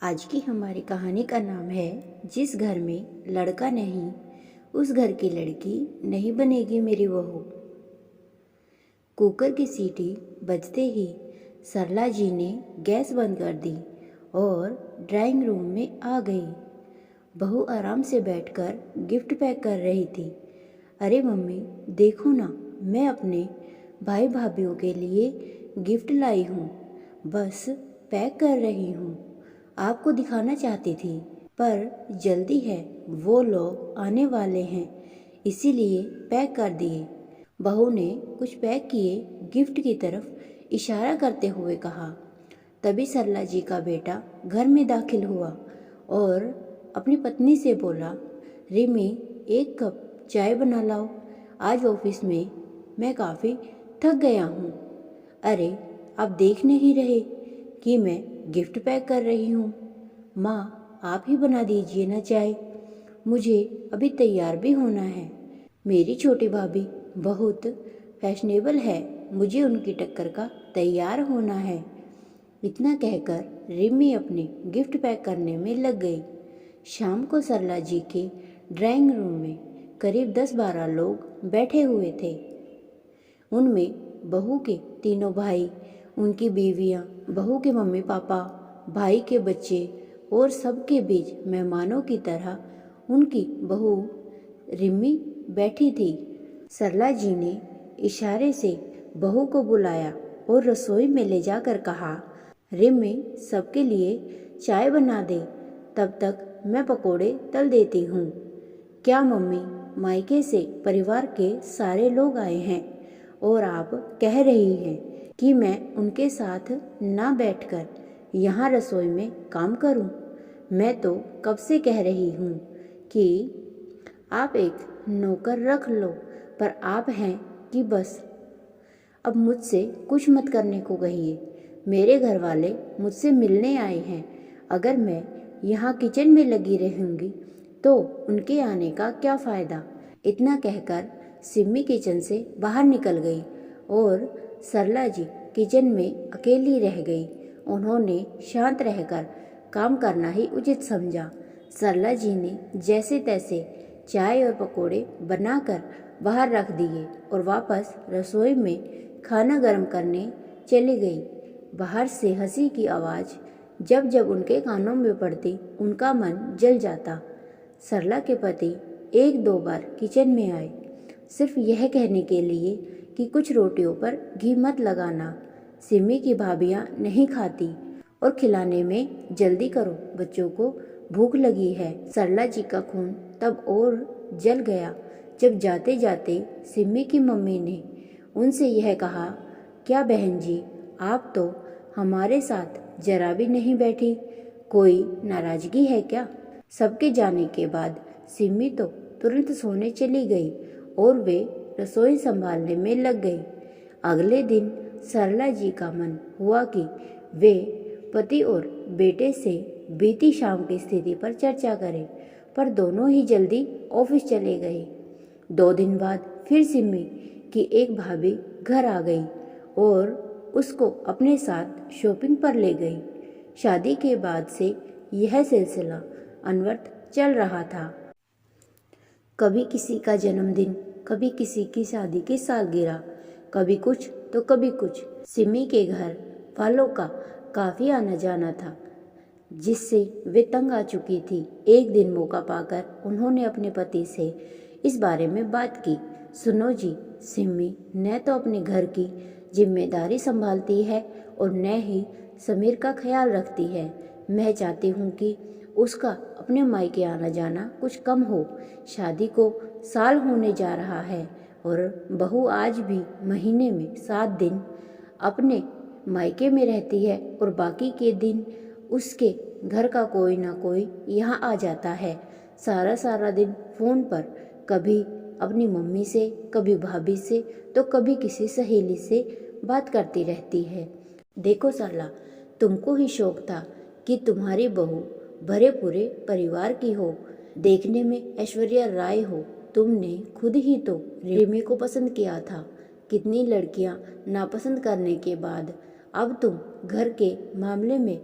आज की हमारी कहानी का नाम है जिस घर में लड़का नहीं उस घर की लड़की नहीं बनेगी मेरी बहू। कुकर की सीटी बजते ही सरला जी ने गैस बंद कर दी और ड्राइंग रूम में आ गई। बहू आराम से बैठकर गिफ्ट पैक कर रही थी। अरे मम्मी देखो ना, मैं अपने भाई भाभीयों के लिए गिफ्ट लाई हूँ, बस पैक कर रही हूँ। आपको दिखाना चाहती थी पर जल्दी है, वो लोग आने वाले हैं इसीलिए पैक कर दिए। बहू ने कुछ पैक किए गिफ्ट की तरफ इशारा करते हुए कहा। तभी सरला जी का बेटा घर में दाखिल हुआ और अपनी पत्नी से बोला, रिमी एक कप चाय बना लाओ, आज ऑफिस में मैं काफ़ी थक गया हूँ। अरे आप देख नहीं रहे कि मैं गिफ्ट पैक कर रही हूँ। माँ आप ही बना दीजिए ना चाय, मुझे अभी तैयार भी होना है। मेरी छोटी भाभी बहुत फैशनेबल है, मुझे उनकी टक्कर का तैयार होना है। इतना कहकर रिमी अपने गिफ्ट पैक करने में लग गई। शाम को सरला जी के ड्राइंग रूम में करीब 10-12 लोग बैठे हुए थे। उनमें बहू के तीनों भाई, उनकी बीवियां, बहू के मम्मी पापा, भाई के बच्चे और सबके बीच मेहमानों की तरह उनकी बहू रिमी बैठी थी। सरला जी ने इशारे से बहू को बुलाया और रसोई में ले जाकर कहा, रिमी सबके लिए चाय बना दे, तब तक मैं पकोड़े तल देती हूँ। क्या मम्मी, मायके से परिवार के सारे लोग आए हैं और आप कह रही हैं कि मैं उनके साथ ना बैठकर यहाँ रसोई में काम करूँ? मैं तो कब से कह रही हूँ कि आप एक नौकर रख लो, पर आप हैं कि बस अब मुझसे कुछ मत करने को कहिए। मेरे घर वाले मुझसे मिलने आए हैं, अगर मैं यहाँ किचन में लगी रहूँगी तो उनके आने का क्या फ़ायदा। इतना कहकर सिम्मी किचन से बाहर निकल गई और सरला जी किचन में अकेली रह गई। उन्होंने शांत रहकर काम करना ही उचित समझा। सरला जी ने जैसे तैसे चाय और पकोड़े बनाकर बाहर रख दिए और वापस रसोई में खाना गर्म करने चली गई। बाहर से हंसी की आवाज़ जब जब उनके कानों में पड़ती उनका मन जल जाता। सरला के पति 1-2 बार किचन में आए, सिर्फ यह कहने के लिए कि कुछ रोटियों पर घी मत लगाना, सिमी की भाभियाँ नहीं खाती और खिलाने में जल्दी करो, बच्चों को भूख लगी है। सरला जी का खून तब और जल गया जब जाते जाते सिमी की मम्मी ने उनसे यह कहा, क्या बहन जी, आप तो हमारे साथ जरा भी नहीं बैठी, कोई नाराजगी है क्या? सबके जाने के बाद सिमी तो तुरंत सोने चली गई और वे रसोई संभालने में लग गई। अगले दिन सरला जी का मन हुआ कि वे पति और बेटे से बीती शाम की स्थिति पर चर्चा करें, पर दोनों ही जल्दी ऑफिस चले गए। 2 दिन बाद फिर सिमी की एक भाभी घर आ गई और उसको अपने साथ शॉपिंग पर ले गई। शादी के बाद से यह सिलसिला अनवरत चल रहा था। कभी किसी का जन्मदिन, कभी किसी की शादी की सालगिरह, कभी कुछ तो कभी कुछ। सिमी के घर वालों का काफ़ी आना जाना था, जिससे वे तंग आ चुकी थी। एक दिन मौका पाकर उन्होंने अपने पति से इस बारे में बात की। सुनो जी, सिमी न तो अपने घर की जिम्मेदारी संभालती है और न ही समीर का ख्याल रखती है। मैं चाहती हूँ कि उसका अपने मायके आना जाना कुछ कम हो। शादी को साल होने जा रहा है और बहू आज भी महीने में 7 दिन अपने मायके में रहती है और बाकी के दिन उसके घर का कोई ना कोई यहाँ आ जाता है। सारा सारा दिन फ़ोन पर, कभी अपनी मम्मी से, कभी भाभी से, तो कभी किसी सहेली से बात करती रहती है। देखो सरला, तुमको ही शौक था कि तुम्हारी बहू भरे पूरे परिवार की हो, देखने में ऐश्वर्या राय हो। तुमने खुद ही तो रिमी को पसंद किया था। कितनी लड़कियां नापसंद करने के बाद अब तुम घर के मामले में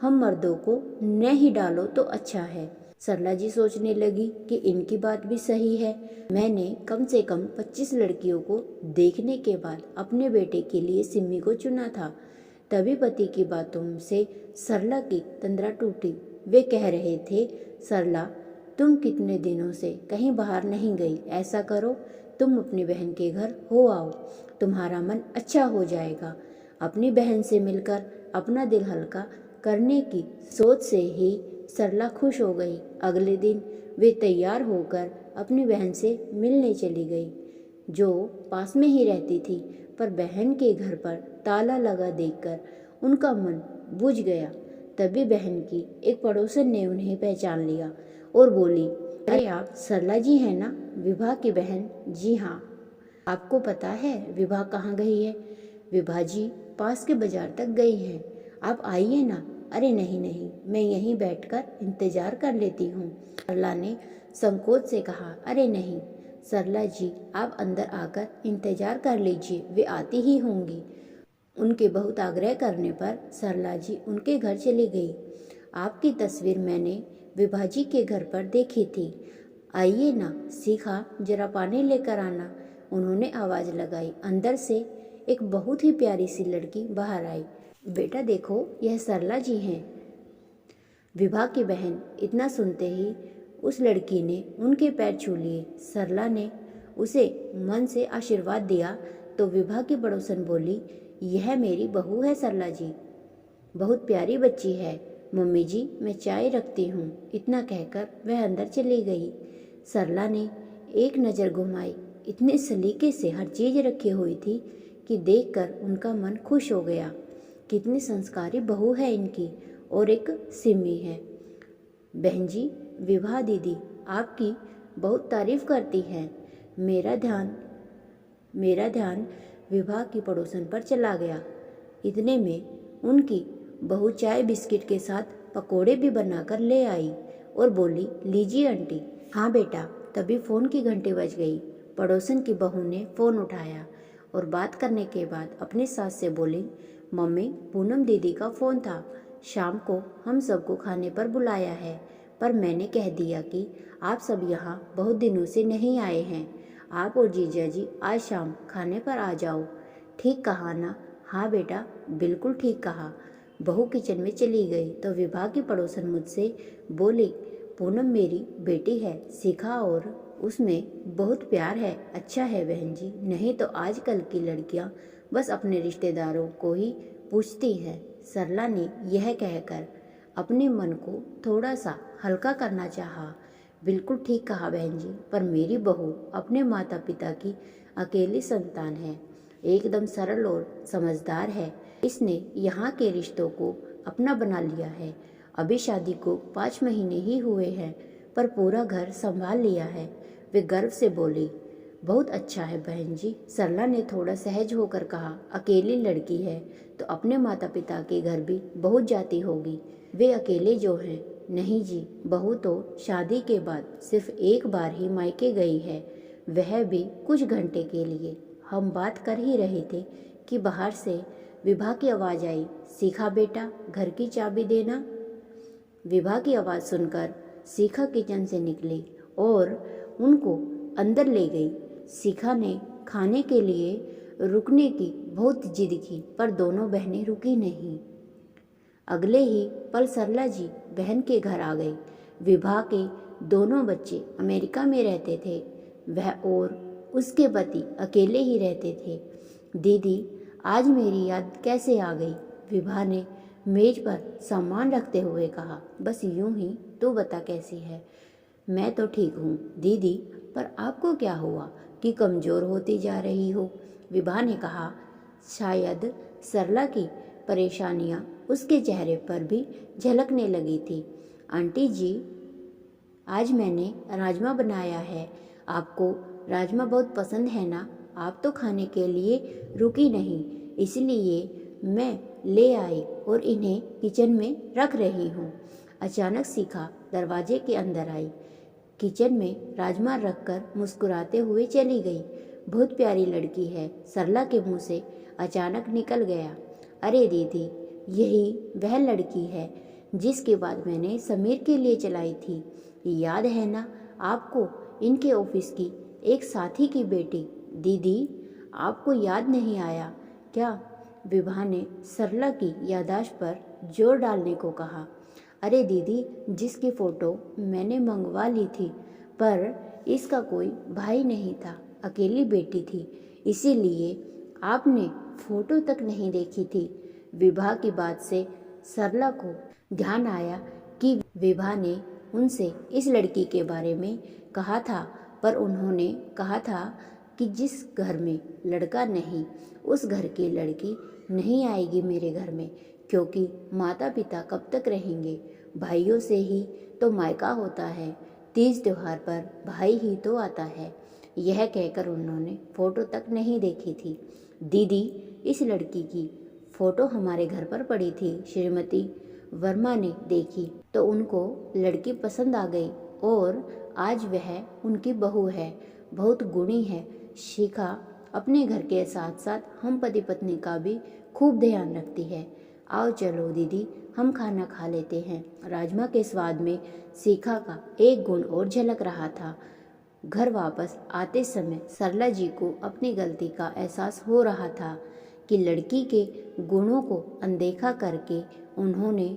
हम मर्दों को न ही डालो तो अच्छा है। सरला जी सोचने लगी कि इनकी बात भी सही है। मैंने कम से कम 25 लड़कियों को देखने के बाद अपने बेटे के लिए सिमी को चुना था। तभी पति की बातों से सरला की तंद्रा टूटी। वे कह रहे थे, सरला तुम कितने दिनों से कहीं बाहर नहीं गई, ऐसा करो तुम अपनी बहन के घर हो आओ, तुम्हारा मन अच्छा हो जाएगा। अपनी बहन से मिलकर अपना दिल हल्का करने की सोच से ही सरला खुश हो गई। अगले दिन वे तैयार होकर अपनी बहन से मिलने चली गई, जो पास में ही रहती थी। पर बहन के घर पर ताला लगा देखकर उनका मन बुझ गया। तभी बहन की एक पड़ोसन ने उन्हें पहचान लिया और बोली, अरे आप सरला जी हैं ना, विभा की बहन? जी हाँ। आपको पता है विभा कहाँ गई है? विभा जी पास के बाजार तक गई हैं, आप आइए ना। अरे नहीं नहीं, मैं यहीं बैठकर इंतजार कर लेती हूँ, सरला ने संकोच से कहा। अरे नहीं सरला जी, आप अंदर आकर इंतजार कर लीजिए, वे आती ही होंगी। उनके बहुत आग्रह करने पर सरला जी उनके घर चली गई। आपकी तस्वीर मैंने विभा जी के घर पर देखी थी, आइए ना, सीखा जरा पानी लेकर आना। उन्होंने आवाज़ लगाई। अंदर से एक बहुत ही प्यारी सी लड़की बाहर आई। बेटा देखो, यह सरला जी हैं, विभा की बहन। इतना सुनते ही उस लड़की ने उनके पैर छू लिए। सरला ने उसे मन से आशीर्वाद दिया तो विभा की पड़ोसन बोली, यह मेरी बहू है सरला जी, बहुत प्यारी बच्ची है। मम्मी जी मैं चाय रखती हूँ। इतना कहकर वह अंदर चली गई। सरला ने एक नज़र घुमाई। इतने सलीके से हर चीज़ रखी हुई थी कि देखकर उनका मन खुश हो गया। कितनी संस्कारी बहू है इनकी। और एक सिमी है। बहन जी, विभा दीदी आपकी बहुत तारीफ करती है। मेरा ध्यान विभा की पड़ोसन पर चला गया। इतने में उनकी बहू चाय बिस्किट के साथ पकोड़े भी बनाकर ले आई और बोली, लीजिए आंटी। हाँ बेटा। तभी फ़ोन की घंटी बज गई। पड़ोसन की बहू ने फ़ोन उठाया और बात करने के बाद अपनी सास से बोली, मम्मी पूनम दीदी का फ़ोन था, शाम को हम सबको खाने पर बुलाया है, पर मैंने कह दिया कि आप सब यहाँ बहुत दिनों से नहीं आए हैं, आप और जीजा जी आज शाम खाने पर आ जाओ। ठीक कहा ना? हाँ बेटा, बिल्कुल ठीक कहा। बहू किचन में चली गई तो विभा की पड़ोसन मुझसे बोली, पूनम मेरी बेटी है, सीखा और उसमें बहुत प्यार है। अच्छा है बहन जी, नहीं तो आजकल की लड़कियां बस अपने रिश्तेदारों को ही पूछती हैं। सरला ने यह कहकर अपने मन को थोड़ा सा हल्का करना चाहा। बिल्कुल ठीक कहा बहन जी, पर मेरी बहू अपने माता पिता की अकेली संतान है, एकदम सरल और समझदार है। इसने यहाँ के रिश्तों को अपना बना लिया है। अभी शादी को 5 महीने ही हुए हैं, पर पूरा घर संभाल लिया है। वे गर्व से बोली, बहुत अच्छा है बहन जी। सरला ने थोड़ा सहज होकर कहा, अकेली लड़की है तो अपने माता पिता के घर भी बहुत जाती होगी। वे अकेले जो हैं? नहीं जी, बहू तो शादी के बाद सिर्फ एक बार ही मायके गई है, वह भी कुछ घंटे के लिए। हम बात कर ही रहे थे कि बाहर से विभा की आवाज़ आई, सीखा बेटा घर की चाबी देना। विभा की आवाज़ सुनकर सीखा किचन से निकली और उनको अंदर ले गई। सीखा ने खाने के लिए रुकने की बहुत जिद की, पर दोनों बहनें रुकी नहीं। अगले ही पल सरला जी बहन के घर आ गई। विभा के दोनों बच्चे अमेरिका में रहते थे, वह और उसके पति अकेले ही रहते थे। दीदी आज मेरी याद कैसे आ गई? विभा ने मेज पर सामान रखते हुए कहा, बस यूं ही, तू बता कैसी है? मैं तो ठीक हूँ दीदी, पर आपको क्या हुआ कि कमज़ोर होती जा रही हो? विभा ने कहा। शायद सरला की परेशानियाँ उसके चेहरे पर भी झलकने लगी थी। आंटी जी, आज मैंने राजमा बनाया है, आपको राजमा बहुत पसंद है ना? आप तो खाने के लिए रुकी नहीं, इसलिए मैं ले आई और इन्हें किचन में रख रही हूँ। अचानक सीखा दरवाजे के अंदर आई, किचन में राजमा रखकर मुस्कुराते हुए चली गई। बहुत प्यारी लड़की है, सरला के मुंह से अचानक निकल गया। अरे दीदी, यही वह लड़की है जिसके बाद मैंने समीर के लिए चलाई थी। याद है ना आपको, इनके ऑफिस की एक साथी की बेटी। दीदी, आपको याद नहीं आया क्या? विभा ने सरला की याददाश्त पर जोर डालने को कहा। अरे दीदी, जिसकी फ़ोटो मैंने मंगवा ली थी, पर इसका कोई भाई नहीं था, अकेली बेटी थी, इसीलिए आपने फ़ोटो तक नहीं देखी थी। विभा की बात से सरला को ध्यान आया कि विभा ने उनसे इस लड़की के बारे में कहा था, पर उन्होंने कहा था कि जिस घर में लड़का नहीं, उस घर की लड़की नहीं आएगी मेरे घर में, क्योंकि माता पिता कब तक रहेंगे, भाइयों से ही तो मायका होता है, तीज त्योहार पर भाई ही तो आता है। यह कहकर उन्होंने फ़ोटो तक नहीं देखी थी। दीदी, इस लड़की की फ़ोटो हमारे घर पर पड़ी थी। श्रीमती वर्मा ने देखी तो उनको लड़की पसंद आ गई और आज वह उनकी बहू है। बहुत गुणी है। शिखा अपने घर के साथ साथ हम पति पत्नी का भी खूब ध्यान रखती है। आओ चलो दीदी, हम खाना खा लेते हैं। राजमा के स्वाद में शिखा का एक गुण और झलक रहा था। घर वापस आते समय सरला जी को अपनी गलती का एहसास हो रहा था कि लड़की के गुणों को अनदेखा करके उन्होंने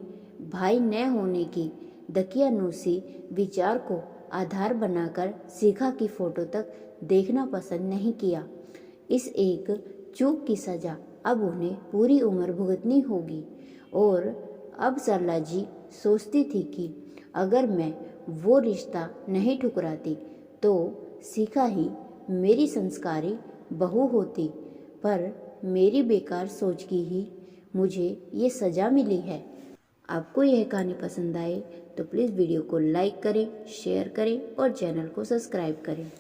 भाई न होने की दकियानूसी विचार को आधार बनाकर शिखा की फ़ोटो तक देखना पसंद नहीं किया। इस एक चूक की सज़ा अब उन्हें पूरी उम्र भुगतनी होगी। और अब सरला जी सोचती थी कि अगर मैं वो रिश्ता नहीं ठुकराती तो शिखा ही मेरी संस्कारी बहू होती, पर मेरी बेकार सोच की ही मुझे ये सज़ा मिली है। आपको यह कहानी पसंद आए तो प्लीज़ वीडियो को लाइक करें, शेयर करें और चैनल को सब्सक्राइब करें।